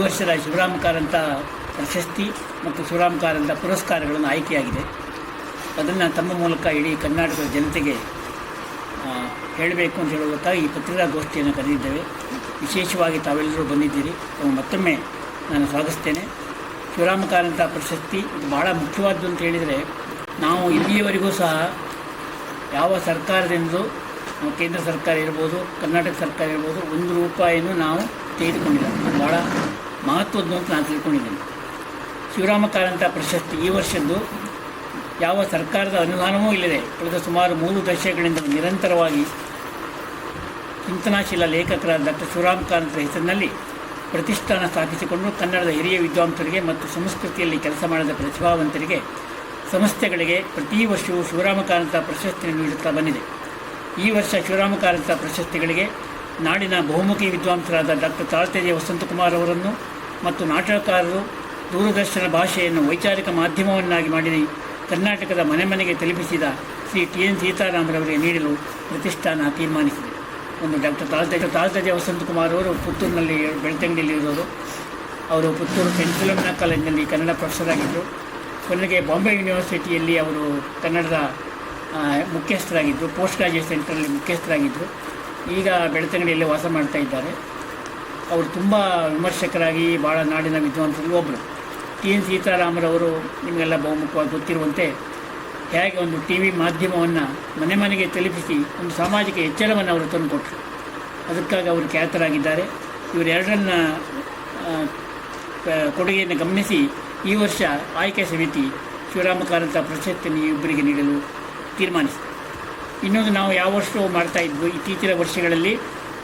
ವರ್ಷದ ಶಿವರಾಮ ಕಾರಂತ ಪ್ರಶಸ್ತಿ ಮತ್ತು ಶಿವರಾಮ ಕಾರಂತ ಪುರಸ್ಕಾರಗಳನ್ನು ಆಯ್ಕೆಯಾಗಿದೆ. ಅದನ್ನು ತಮ್ಮ ಮೂಲಕ ಇಡೀ ಕರ್ನಾಟಕದ ಜನತೆಗೆ ಹೇಳಬೇಕು ಅಂತ ಹೇಳುವುದಕ್ಕಾಗಿ ಈ ಪತ್ರಿಕಾಗೋಷ್ಠಿಯನ್ನು ಕರೆದಿದ್ದೇವೆ. ವಿಶೇಷವಾಗಿ ತಾವೆಲ್ಲರೂ ಬಂದಿದ್ದೀರಿ. ಮತ್ತೊಮ್ಮೆ ನಾನು ಸ್ವಾಗತಿಸ್ತೇನೆ. ಶಿವರಾಮ ಕಾರಂತ ಪ್ರಶಸ್ತಿ ಇದು ಭಾಳ ಮುಖ್ಯವಾದ್ದು ಅಂತ ಹೇಳಿದರೆ, ನಾವು ಇಲ್ಲಿಯವರೆಗೂ ಸಹ ಯಾವ ಸರ್ಕಾರದಿಂದಲೂ ಕೇಂದ್ರ ಸರ್ಕಾರ ಇರ್ಬೋದು, ಕರ್ನಾಟಕ ಸರ್ಕಾರ ಇರ್ಬೋದು, ₹1 ನಾವು ತೆಗೆದುಕೊಂಡಿಲ್ಲ. ಅದು ಭಾಳ ಮಹತ್ವದ್ದು ಅಂತ ನಾನು ತಿಳ್ಕೊಂಡಿದ್ದೇನೆ. ಶಿವರಾಮ ಕಾರಂತ ಪ್ರಶಸ್ತಿ ಈ ವರ್ಷದ್ದು ಯಾವ ಸರ್ಕಾರದ ಅನುದಾನವೂ ಇಲ್ಲದೆ ಕಳೆದ ಸುಮಾರು 3 ದಶಕಗಳಿಂದ ನಿರಂತರವಾಗಿ ಚಿಂತನಾಶೀಲ ಲೇಖಕರಾದ ಡಾಕ್ಟರ್ ಶಿವರಾಮ ಕಾರಂತರ ಹೆಸರಿನಲ್ಲಿ ಪ್ರತಿಷ್ಠಾನ ಸ್ಥಾಪಿಸಿಕೊಂಡು ಕನ್ನಡದ ಹಿರಿಯ ವಿದ್ವಾಂಸರಿಗೆ ಮತ್ತು ಸಂಸ್ಕೃತಿಯಲ್ಲಿ ಕೆಲಸ ಮಾಡಿದ ಪ್ರತಿಭಾವಂತರಿಗೆ, ಸಂಸ್ಥೆಗಳಿಗೆ ಪ್ರತಿ ವರ್ಷವೂ ಶಿವರಾಮ ಕಾರಂತ ಪ್ರಶಸ್ತಿಯನ್ನು ನೀಡುತ್ತಾ ಬಂದಿದೆ. ಈ ವರ್ಷ ಶಿವರಾಮ ಕಾರಂತ ಪ್ರಶಸ್ತಿಗಳಿಗೆ ನಾಡಿನ ಬಹುಮುಖಿ ವಿದ್ವಾಂಸರಾದ ಡಾಕ್ಟರ್ ತಾಳ್ತೇಜೆ ವಸಂತಕುಮಾರ್ ಅವರನ್ನು ಮತ್ತು ನಾಟಕಕಾರರು, ದೂರದರ್ಶನ ಭಾಷೆಯನ್ನು ವೈಚಾರಿಕ ಮಾಧ್ಯಮವನ್ನಾಗಿ ಮಾಡಿ ಕರ್ನಾಟಕದ ಮನೆ ಮನೆಗೆ ತಲುಪಿಸಿದ ಶ್ರೀ TN ಸೀತಾರಾಮರವರಿಗೆ ನೀಡಲು ಪ್ರತಿಷ್ಠಾನ ತೀರ್ಮಾನಿಸಿದೆ. ಒಂದು ಡಾಕ್ಟರ್ ತಾಳ್ತೇಜೆ ವಸಂತಕುಮಾರ್ ಅವರು ಪುತ್ತೂರಿನಲ್ಲಿ ಬೆಳ್ತಂಗಡಿಯಲ್ಲಿ ಇರೋರು. ಅವರು ಪುತ್ತೂರು ಸೆಂಟ್ ಫಿಲೋಮಿನಾ ಕಾಲೇಜಿನಲ್ಲಿ ಕನ್ನಡ ಪ್ರೊಫೆಸರ್ ಆಗಿದ್ದರು. ಕೊನೆಗೆ ಬಾಂಬೆ ಯೂನಿವರ್ಸಿಟಿಯಲ್ಲಿ ಅವರು ಕನ್ನಡದ ಮುಖ್ಯಸ್ಥರಾಗಿದ್ದರು. Post graduate ಸೆಂಟರಲ್ಲಿ ಮುಖ್ಯಸ್ಥರಾಗಿದ್ದರು. ಈಗ ಬೆಳ್ತಂಗಡಿಯಲ್ಲಿ ವಾಸ ಮಾಡ್ತಾ ಇದ್ದಾರೆ. ಅವರು ತುಂಬ ವಿಮರ್ಶಕರಾಗಿ ಭಾಳ ನಾಡಿನ ವಿದ್ವಾಂಸರಲ್ಲಿ ಒಬ್ಬರು. TN ಸೀತಾರಾಮರವರು ನಿಮಗೆಲ್ಲ ಬಹುಮುಖವಾಗಿ ಗೊತ್ತಿರುವಂತೆ ಹೇಗೆ ಒಂದು TV ಮಾಧ್ಯಮವನ್ನು ಮನೆ ಮನೆಗೆ ತಲುಪಿಸಿ ಒಂದು ಸಾಮಾಜಿಕ ಎಚ್ಚರವನ್ನು ಅವರು ತಂದುಕೊಟ್ರು. ಅದಕ್ಕಾಗಿ ಅವರು ಖ್ಯಾತರಾಗಿದ್ದಾರೆ. ಇವರೆರಡನ್ನ ಕೊಡುಗೆಯನ್ನು ಗಮನಿಸಿ ಈ ವರ್ಷ ಆಯ್ಕೆ ಸಮಿತಿ ಶಿವರಾಮ ಕಾರಂತ ಪ್ರಶಸ್ತಿಯನ್ನು ಇಬ್ಬರಿಗೆ ನೀಡಲು ತೀರ್ಮಾನಿಸಿದೆ. ಇನ್ನೊಂದು ನಾವು ಯಾವ ವರ್ಷವೂ ಮಾಡ್ತಾಯಿದ್ವು, ಇತ್ತೀಚಿನ ವರ್ಷಗಳಲ್ಲಿ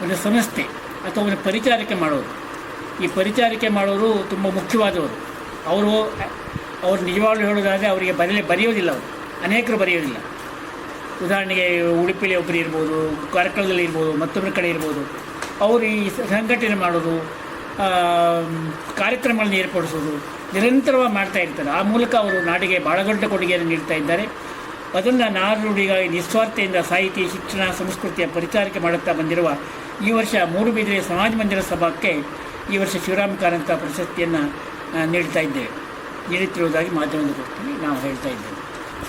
ಒಂದು ಸಂಸ್ಥೆ ಅಥವಾ ಒಂದು ಪರಿಚಾರಿಕೆ ಮಾಡೋರು. ಈ ಪರಿಚಾರಿಕೆ ಮಾಡೋರು ತುಂಬ ಮುಖ್ಯವಾದವರು. ಅವರು ನಿಜವಾಗ್ಲೂ ಹೇಳೋದಾದರೆ ಅವರಿಗೆ ಬರೆಯೋದಿಲ್ಲ. ಅವರು ಅನೇಕರು ಬರೆಯೋದಿಲ್ಲ. ಉದಾಹರಣೆಗೆ ಉಡುಪಿಲಿ ಒಬ್ಬರು ಇರ್ಬೋದು, ಕಾರ್ಕಳದಲ್ಲಿ ಇರ್ಬೋದು, ಮತ್ತೊಬ್ಬರ ಕಡೆ ಇರ್ಬೋದು. ಅವರು ಈ ಸಂಘಟನೆ ಮಾಡೋದು, ಕಾರ್ಯಕ್ರಮಗಳನ್ನು ಏರ್ಪಡಿಸೋದು ನಿರಂತರವಾಗಿ ಮಾಡ್ತಾ ಇರ್ತಾರೆ. ಆ ಮೂಲಕ ಅವರು ನಾಡಿಗೆ ಭಾಳ ದೊಡ್ಡ ಕೊಡುಗೆಯನ್ನು ನೀಡ್ತಾ ಇದ್ದಾರೆ. ಅದನ್ನು ನಾಡುಡಿಗಾಗಿ ನಿಸ್ವಾರ್ಥೆಯಿಂದ ಸಾಹಿತಿ, ಶಿಕ್ಷಣ, ಸಂಸ್ಕೃತಿಯ ಪರಿಚಾರಿಕೆ ಮಾಡುತ್ತಾ ಬಂದಿರುವ ಈ ವರ್ಷ ಮೂಡುಬಿದಿರೆ ಸಮಾಜ ಮಂದಿರ ಸಭಾಕ್ಕೆ ಈ ವರ್ಷ ಶಿವರಾಮ ಕಾರಂತ ಪ್ರಶಸ್ತಿಯನ್ನು ನೀಡುತ್ತಿರುವುದಾಗಿ ಮಾಧ್ಯಮದಲ್ಲಿ ನಾವು ಹೇಳ್ತಾ ಇದ್ದೇವೆ.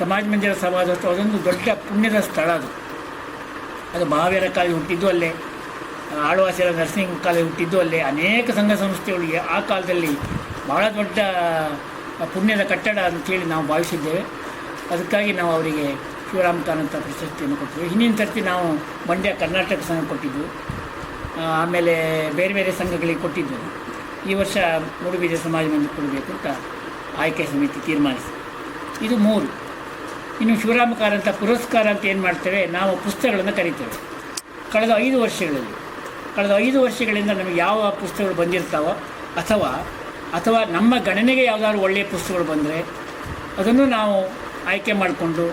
ಸಮಾಜ ಮಂದಿರ ಸಭಾದಷ್ಟು ಅದೊಂದು ದೊಡ್ಡ ಪುಣ್ಯದ ಸ್ಥಳ. ಅದು ಮಹಾವೀರ ಕಾಲೇಜು ಹುಟ್ಟಿದ್ದು ಅಲ್ಲೇ, ಆಳ್ವಾಸಿರ ನರ್ಸಿಂಗ್ ಕಾಲೇಜು ಹುಟ್ಟಿದ್ದು ಅಲ್ಲೇ. ಅನೇಕ ಸಂಘ ಸಂಸ್ಥೆಗಳಿಗೆ ಆ ಕಾಲದಲ್ಲಿ ಭಾಳ ದೊಡ್ಡ ಪುಣ್ಯದ ಕಟ್ಟಡ ಅಂತೇಳಿ ನಾವು ಭಾವಿಸಿದ್ದೇವೆ. ಅದಕ್ಕಾಗಿ ನಾವು ಅವರಿಗೆ ಶಿವರಾಮ ಕಾರಂತ ಪ್ರಶಸ್ತಿಯನ್ನು ಕೊಟ್ಟಿದ್ದೇವೆ. ಹಿಂದಿನ ಸರ್ತಿ ನಾವು ಮಂಡ್ಯ ಕರ್ನಾಟಕ ಸಂಘ ಕೊಟ್ಟಿದ್ದು, ಆಮೇಲೆ ಬೇರೆ ಬೇರೆ ಸಂಘಗಳಿಗೆ ಕೊಟ್ಟಿದ್ದೆವು. ಈ ವರ್ಷ ಮೂಡುಬಿದಿರೆ ಸಮಾಜ ಮಂದಿರ ಕೊಡಬೇಕು ಅಂತ ಆಯ್ಕೆ ಸಮಿತಿ ತೀರ್ಮಾನಿಸಿದೆ. ಇದು 3. ಇನ್ನು ಶಿವರಾಮ ಕಾರಂತ ಪುರಸ್ಕಾರ ಅಂತ ಏನು ಮಾಡ್ತೇವೆ, ನಾವು ಪುಸ್ತಕಗಳನ್ನು ಕರೀತೇವೆ. ಕಳೆದ 5 ವರ್ಷಗಳಿಂದ ನಮಗೆ ಯಾವ ಪುಸ್ತಕಗಳು ಬಂದಿರ್ತಾವೋ ಅಥವಾ ನಮ್ಮ ಗಣನೆಗೆ ಯಾವುದಾದ್ರು ಒಳ್ಳೆಯ ಪುಸ್ತಕಗಳು ಬಂದರೆ ಅದನ್ನು ನಾವು ಆಯ್ಕೆ ಮಾಡಿಕೊಂಡು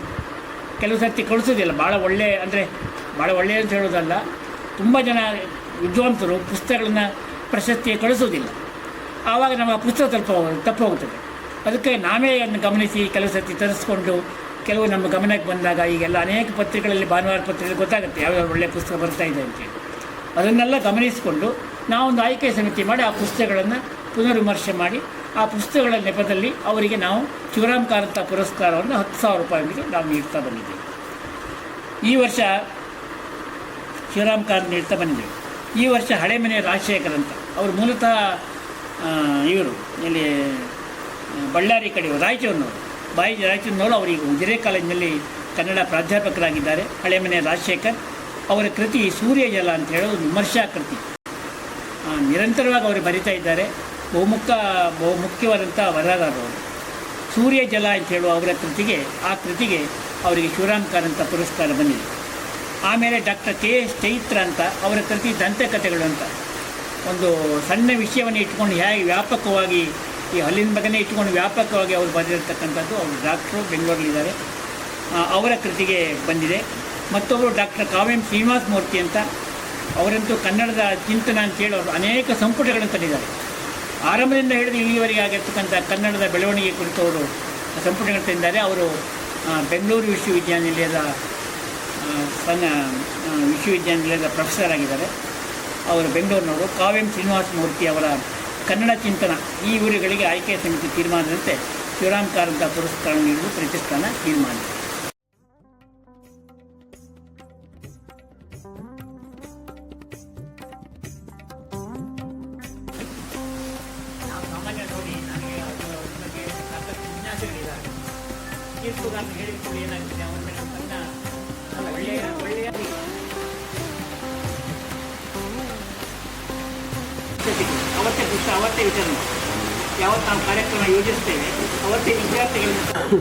ಕೆಲವು ಸರ್ತಿ ಕಳಿಸೋದಿಲ್ಲ. ಭಾಳ ಒಳ್ಳೆಯ ಅಂತ ಹೇಳೋದಲ್ಲ, ತುಂಬ ಜನ ವಿದ್ವಾಂಸರು ಪುಸ್ತಕಗಳನ್ನ ಪ್ರಶಸ್ತಿಗೆ ಕಳಿಸೋದಿಲ್ಲ. ಆವಾಗ ನಮ್ಮ ಪುಸ್ತಕ ತಪ್ಪು ಹೋಗುತ್ತದೆ. ಅದಕ್ಕೆ ನಾವೇ ಅದನ್ನು ಗಮನಿಸಿ ಕೆಲವು ಸರ್ತಿ ತರಿಸ್ಕೊಂಡು ಕೆಲವು ನಮ್ಮ ಗಮನಕ್ಕೆ ಬಂದಾಗ ಈಗೆಲ್ಲ ಅನೇಕ ಪತ್ರಿಕೆಗಳಲ್ಲಿ, ಭಾನುವಾರ ಪತ್ರಿಕೆಗಳಲ್ಲಿ ಗೊತ್ತಾಗುತ್ತೆ ಯಾವ್ಯಾವ ಒಳ್ಳೆಯ ಪುಸ್ತಕ ಬರ್ತಾಯಿದೆ ಅಂತೇಳಿ. ಅದನ್ನೆಲ್ಲ ಗಮನಿಸಿಕೊಂಡು ನಾವೊಂದು ಆಯ್ಕೆ ಸಮಿತಿ ಮಾಡಿ ಆ ಪುಸ್ತಕಗಳನ್ನು ಪುನರ್ವಿಮರ್ಶೆ ಮಾಡಿ ಆ ಪುಸ್ತಕಗಳ ನೆಪದಲ್ಲಿ ಅವರಿಗೆ ನಾವು ಶಿವರಾಮ ಕಾರಂತ ಪುರಸ್ಕಾರವನ್ನು ₹10,000 ನಾವು ನೀಡ್ತಾ ಬಂದಿದ್ದೇವೆ. ಈ ವರ್ಷ ಶಿವರಾಮ ಕಾರಂತ ನೀಡ್ತಾ ಬಂದಿದ್ದೇವೆ. ಈ ವರ್ಷ ಹಳೆಮನೆ ರಾಜಶೇಖರ್ ಅಂತ, ಅವರು ಮೂಲತಃ ಇವರು ಇಲ್ಲಿ ಬಳ್ಳಾರಿ ಕಡೆ ರಾಯಚೂರಿನವರು. ಅವರಿಗೆ ಉಜಿರೆ ಕಾಲೇಜಿನಲ್ಲಿ ಕನ್ನಡ ಪ್ರಾಧ್ಯಾಪಕರಾಗಿದ್ದಾರೆ. ಹಳೆಮನೆ ರಾಜಶೇಖರ್ ಅವರ ಕೃತಿ ಸೂರ್ಯಜಲ ಅಂತ ಹೇಳೋದು ವಿಮರ್ಶಾ ಕೃತಿ. ನಿರಂತರವಾಗಿ ಅವರು ಬರಿತಾ ಇದ್ದಾರೆ. ಬಹುಮುಖ್ಯವಾದಂಥ ವರದಾರರು. ಸೂರ್ಯಜಲ ಅಂತ ಹೇಳುವ ಅವರ ಕೃತಿಗೆ ಅವರಿಗೆ ಶಿವರಾಮ ಕಾರಂತ ಪುರಸ್ಕಾರ ಬಂದಿದೆ. ಆಮೇಲೆ ಡಾಕ್ಟರ್ KS ಚೈತ್ರ ಅಂತ, ಅವರ ಕೃತಿ ದಂತಕಥೆಗಳು ಅಂತ, ಒಂದು ಸಣ್ಣ ವಿಷಯವನ್ನು ಇಟ್ಕೊಂಡು ಹೇಗೆ ವ್ಯಾಪಕವಾಗಿ ಈ ಹಲ್ಲಿನ ಬಗ್ಗೆನೇ ಇಟ್ಕೊಂಡು ವ್ಯಾಪಕವಾಗಿ ಅವರು ಬರೆದಿರ್ತಕ್ಕಂಥದ್ದು. ಅವರು ಡಾಕ್ಟ್ರು, ಬೆಂಗಳೂರಲ್ಲಿದ್ದಾರೆ. ಅವರ ಕೃತಿಗೆ ಬಂದಿದೆ. ಮತ್ತೊಬ್ಬರು ಡಾಕ್ಟರ್ ಕಾವ್ಯಂ ಶ್ರೀನಿವಾಸ ಮೂರ್ತಿ ಅಂತ, ಅವರಂತೂ ಕನ್ನಡದ ಚಿಂತನ ಅಂತೇಳಿ ಅವರು ಅನೇಕ ಸಂಪುಟಗಳನ್ನು ತಂದಿದ್ದಾರೆ. ಆರಂಭದಿಂದ ಹಿಡಿದು ಇಲ್ಲಿವರೆಗೆ ಆಗಿರ್ತಕ್ಕಂಥ ಕನ್ನಡದ ಬೆಳವಣಿಗೆ ಕುರಿತು ಅವರು ಸಂಪುಟಗಳನ್ನು ತಂದಿದ್ದಾರೆ. ಅವರು ಬೆಂಗಳೂರು ವಿಶ್ವವಿದ್ಯಾನಿಲಯದ ಪ್ರೊಫೆಸರ್ ಆಗಿದ್ದಾರೆ. ಅವರು ಬೆಂಗಳೂರಿನವರು. ಕಾವ್ಯಂ ಶ್ರೀನಿವಾಸ ಮೂರ್ತಿ ಅವರ ಕನ್ನಡ ಚಿಂತನ ಈ ಊರುಗಳಿಗೆ ಆಯ್ಕೆ ಸಮಿತಿ ತೀರ್ಮಾನದಂತೆ ಶಿವರಾಮ್ ಕಾರಂತ ಪುರಸ್ಕಾರ ನೀಡಲು ಪ್ರತಿಷ್ಠಾನ ತೀರ್ಮಾನ. ಸಾಮಾನ್ಯ ನೋಡಿ, ನನಗೆ ಅದರ ಬಗ್ಗೆ ಸಾಕಷ್ಟು ಜಿಜ್ಞಾಸೆಗಳಿದ್ದಾರೆ. ತೀರ್ಪುಗಾರನು ಹೇಳಿಕೊಳ್ಳಿ ಏನಾಗುತ್ತೆ, ಅವನ ಮೇಲೆ ಸಣ್ಣ ಒಳ್ಳೆಯ ಅವತ್ತೇ ಪುಸ್ತಕ ಅವತ್ತೇ ವಿತರಣೆ. ಯಾವತ್ತು ನಾವು ಕಾರ್ಯಕ್ರಮ ಯೋಜಿಸ್ತೇವೆ ಅವತ್ತೇ ವಿದ್ಯಾರ್ಥಿಗಳನ್ನು